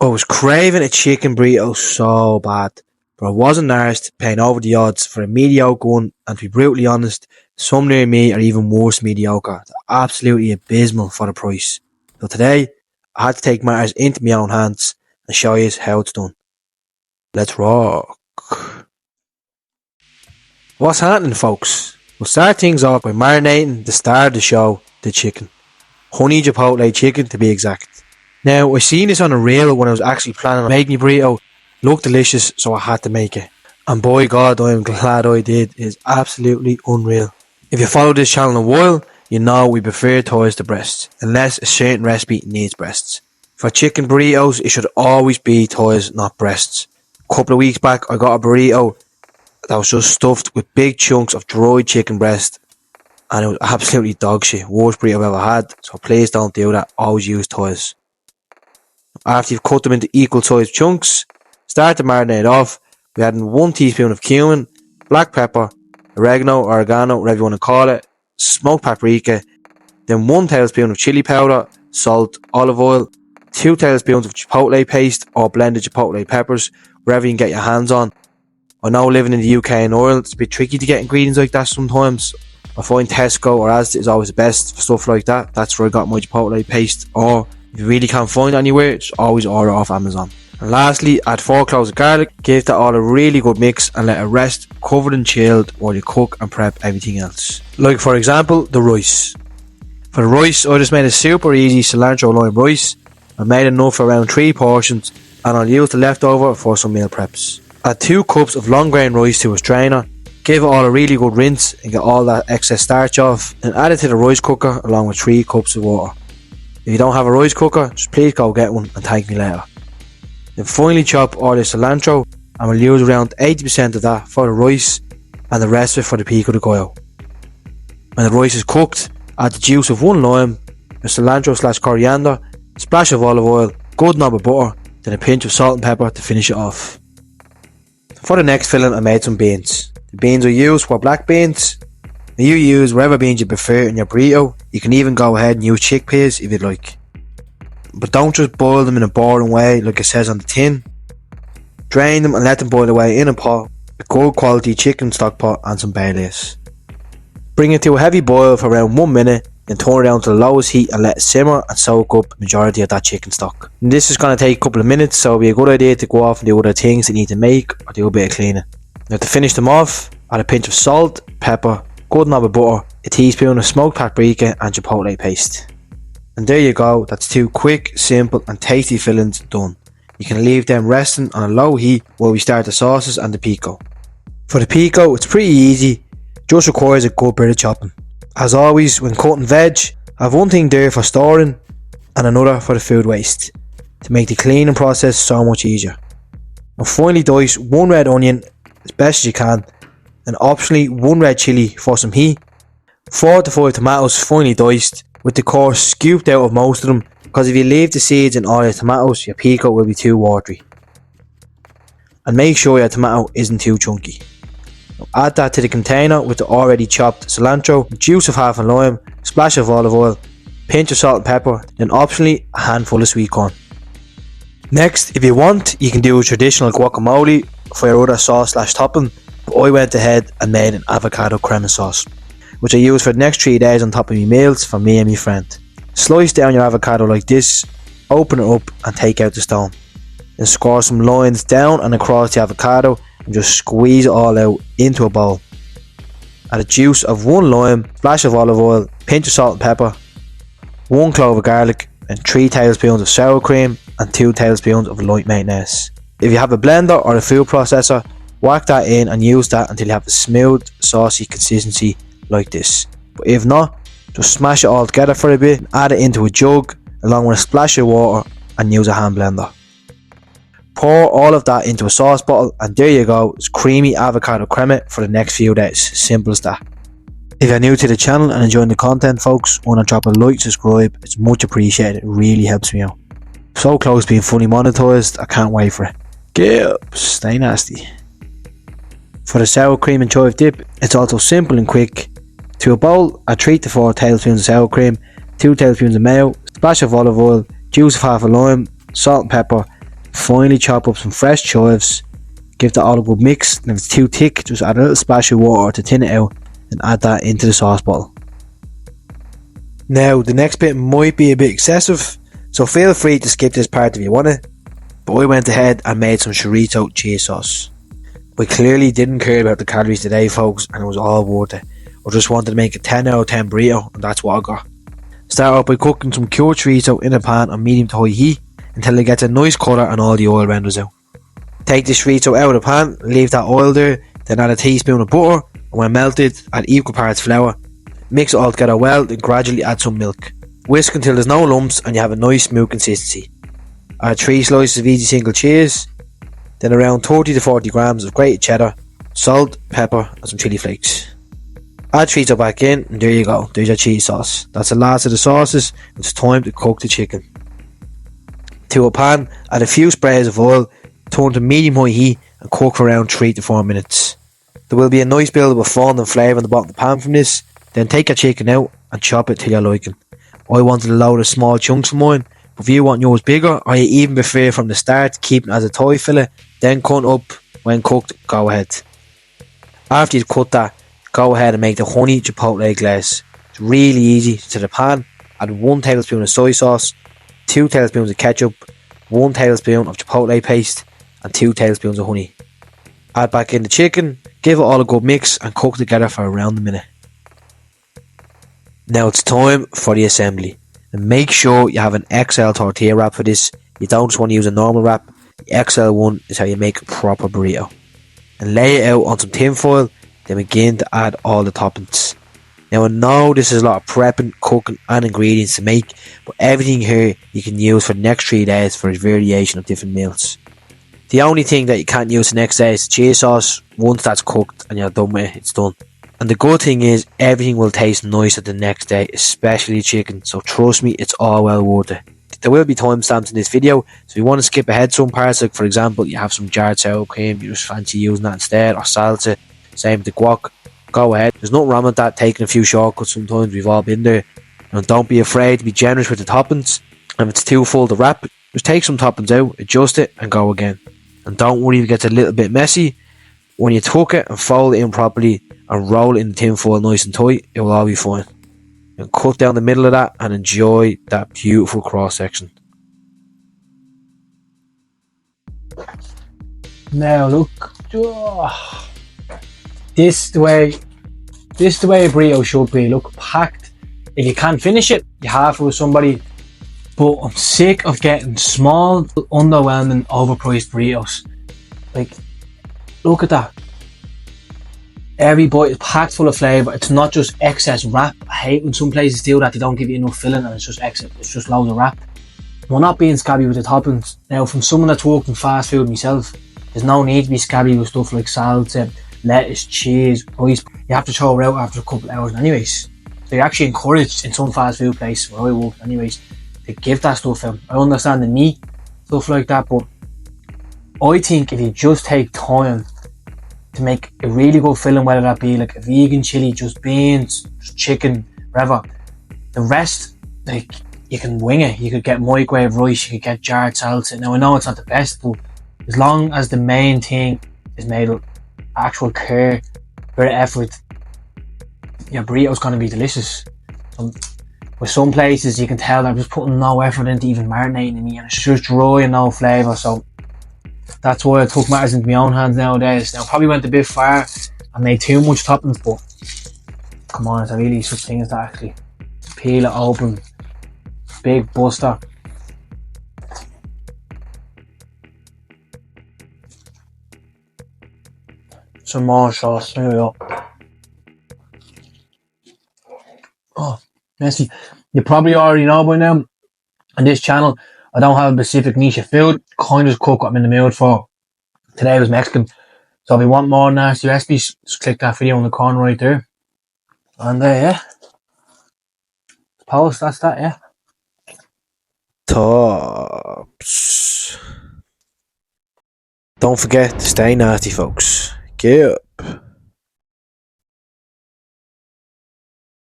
I was craving a chicken burrito so bad, but I wasn't arsed paying over the odds for a mediocre one, and to be brutally honest, some near me are even worse mediocre. They're absolutely abysmal for the price. So today, I had to take matters into my own hands and show you how it's done. Let's rock. What's happening, folks? We'll start things off by marinating the star of the show, the chicken. Honey Chipotle Chicken to be exact. Now, I seen this on a reel when I was actually planning on making a burrito. Looked delicious, so I had to make it. And boy God, I am glad I did. It is absolutely unreal. If you follow this channel a while, you know we prefer thighs to breasts, unless a certain recipe needs breasts. For chicken burritos, it should always be thighs, not breasts. A couple of weeks back, I got a burrito that was just stuffed with big chunks of dried chicken breast, and it was absolutely dog shit. Worst burrito I've ever had, so please don't do that. Always use thighs. After you've cut them into equal sized chunks, start to marinate off. We add in 1 teaspoon of cumin, black pepper, oregano, whatever you want to call it, smoked paprika, then 1 tablespoon of chili powder, salt, olive oil, 2 tablespoons of chipotle paste or blended chipotle peppers, wherever you can get your hands on. I know living in the UK and Ireland, it's a bit tricky to get ingredients like that sometimes. I find Tesco or Asda is always the best for stuff like that. That's where I got my chipotle paste. Or if you really can't find it anywhere, just always order off Amazon. And lastly, add 4 cloves of garlic, give that all a really good mix and let it rest covered and chilled while you cook and prep everything else. Like for example, the rice. For the rice, I just made a super easy cilantro lime rice. I made enough for around 3 portions, and I'll use the leftover for some meal preps. Add 2 cups of long grain rice to a strainer, give it all a really good rinse and get all that excess starch off, and add it to the rice cooker along with 3 cups of water. If you don't have a rice cooker, just please go get one and thank me later. Then finally chop all the cilantro, and we'll use around 80% of that for the rice and the rest of it for the pico de gallo. When the rice is cooked, add the juice of 1 lime, the cilantro / coriander, a splash of olive oil, good knob of butter, then a pinch of salt and pepper to finish it off. For the next filling, I made some beans. The beans I used were black beans. Now you use whatever beans you prefer in your burrito. You can even go ahead and use chickpeas if you'd like. But don't just boil them in a boring way like it says on the tin. Drain them and let them boil away in a pot, a good quality chicken stock pot and some bay leaves. Bring it to a heavy boil for around 1 minute, then turn it down to the lowest heat and let it simmer and soak up the majority of that chicken stock. And this is going to take a couple of minutes, so it'll be a good idea to go off and do other things you need to make or do a bit of cleaning. Now to finish them off, add a pinch of salt, pepper, good knob of butter, a teaspoon of smoked paprika and chipotle paste. And there you go, that's 2 quick, simple and tasty fillings done. You can leave them resting on a low heat while we start the sauces and the pico. For the pico, it's pretty easy, just requires a good bit of chopping. As always, when cutting veg, I have 1 thing there for storing and another for the food waste, to make the cleaning process so much easier. And finally dice 1 red onion as best as you can, and optionally 1 red chilli for some heat, 4 to 5 tomatoes finely diced, with the core scooped out of most of them, because if you leave the seeds in all your tomatoes, your pico will be too watery. And make sure your tomato isn't too chunky. Now add that to the container with the already chopped cilantro, juice of half a lime, splash of olive oil, pinch of salt and pepper, then optionally a handful of sweet corn. Next, if you want, you can do a traditional guacamole for your other sauce / topping, but I went ahead and made an avocado crema sauce, which I use for the next 3 days on top of my meals for me and my friend. Slice down your avocado like this, open it up and take out the stone. Then score some lines down and across the avocado and just squeeze it all out into a bowl. Add the juice of 1 lime, splash of olive oil, pinch of salt and pepper, 1 clove of garlic and 3 tablespoons of sour cream and 2 tablespoons of light mayonnaise. If you have a blender or a food processor, whack that in and use that until you have a smooth, saucy consistency like this. But if not, just smash it all together for a bit and add it into a jug along with a splash of water and use a hand blender. Pour all of that into a sauce bottle and there you go, it's creamy avocado crema for the next few days. Simple as that. If you're new to the channel and enjoying the content, folks, want to drop a like, subscribe, it's much appreciated, it really helps me out. So close to being fully monetized, I can't wait for it. Get up, stay nasty. For the sour cream and chive dip, it's also simple and quick. To a bowl, add 3 to 4 tablespoons of sour cream, 2 tablespoons of mayo, splash of olive oil, juice of half a lime, salt and pepper, Finally chop up some fresh chives, give that all a good mix, and if it's too thick just add a little splash of water to thin it out and add that into the sauce bottle. Now the next bit might be a bit excessive, so feel free to skip this part if you want it, but I went ahead and made some chorizo cheese sauce. I clearly didn't care about the calories today folks, and it was all worth it. I just wanted to make a 10 out of 10 burrito, and that's what I got. Start out by cooking some cured chorizo in a pan on medium to high heat until it gets a nice colour and all the oil renders out. Take the chorizo out of the pan, leave that oil there, then add a teaspoon of butter, and when melted add equal parts flour. Mix it all together well, then gradually add some milk. Whisk until there's no lumps and you have a nice smooth consistency. Add 3 slices of easy single cheese, then around 30 to 40 grams of grated cheddar, salt, pepper and some chilli flakes. Add chorizo back in and there you go, there's your cheese sauce. That's the last of the sauces. It's time to cook the chicken. To a pan, add a few sprays of oil, turn to medium high heat and cook for around 3 to 4 minutes. There will be a nice build up of fond and flavour in the bottom of the pan from this. Then take your chicken out and chop it till you're liking. I wanted a load of small chunks for mine, but if you want yours bigger or you even prefer from the start keeping it as a thigh fillet, then cut up when cooked, go ahead. After you've cut that, go ahead and make the honey chipotle glaze. It's really easy. To the pan, add 1 tablespoon of soy sauce, 2 tablespoons of ketchup, 1 tablespoon of chipotle paste and 2 tablespoons of honey. Add back in the chicken, give it all a good mix and cook together for around a minute. Now it's time for the assembly. And make sure you have an XL tortilla wrap for this. You don't just want to use a normal wrap. The XL one is how you make a proper burrito. And lay it out on some tin foil, then begin to add all the toppings. Now I know this is a lot of prepping, cooking and ingredients to make, but everything here you can use for the next 3 days for a variation of different meals. The only thing that you can't use the next day is cheese sauce. Once that's cooked and you're done with it, it's done. And the good thing is everything will taste nicer the next day, especially chicken, so trust me, it's all well worth it. There will be timestamps in this video, so if you want to skip ahead some parts, like for example you have some jarred sour cream, you just fancy using that instead, or salsa, same with the guac, go ahead. There's nothing wrong with that, taking a few shortcuts sometimes, we've all been there. And don't be afraid to be generous with the toppings. And if it's too full to wrap, just take some toppings out, adjust it and go again. And don't worry if it gets a little bit messy. When you tuck it and fold it in properly and roll it in the tin foil nice and tight, it will all be fine. And cut down the middle of that and enjoy that beautiful cross section. Now look, this is the way a burrito should be. Look, packed. If you can't finish it, you have it with somebody. But I'm sick of getting small, underwhelming, overpriced burritos. Like, look at that. Every bite is packed full of flavour. It's not just excess wrap. I hate when some places do that. They don't give you enough filling and it's just excess. It's just loads of wrap. We're not being scabby with the toppings. Now, from someone that's worked in fast food myself, there's no need to be scabby with stuff like salsa, lettuce, cheese, rice. You have to throw it out after a couple of hours anyways. So you're actually encouraged in some fast food places where I work anyways to give that stuff out. I understand the meat, stuff like that, but I think if you just take time to make a really good filling, whether that be like a vegan chili, just beans, just chicken, whatever, the rest, like, you can wing it. You could get microwave rice, you could get jarred salsa. Now I know it's not the best, but as long as the main thing is made with actual care, bit of effort, your burrito's gonna be delicious. With some places you can tell they're just putting no effort into even marinating the meat and it's just dry and no flavour, so that's why I took matters into my own hands nowadays. Now, probably went a bit far and made too much toppings, but come on, it's a really such thing as that actually. Peel it open, big buster. Some more sauce, there we go. Oh, messy. You probably already know by now, on this channel, I don't have a specific niche of food, kind of just cook what I'm in the mood for. Today was Mexican, so if you want more nasty recipes, just click that video in the corner right there. And yeah, suppose that's that, yeah. Tops. Don't forget to stay nasty, folks. Get up.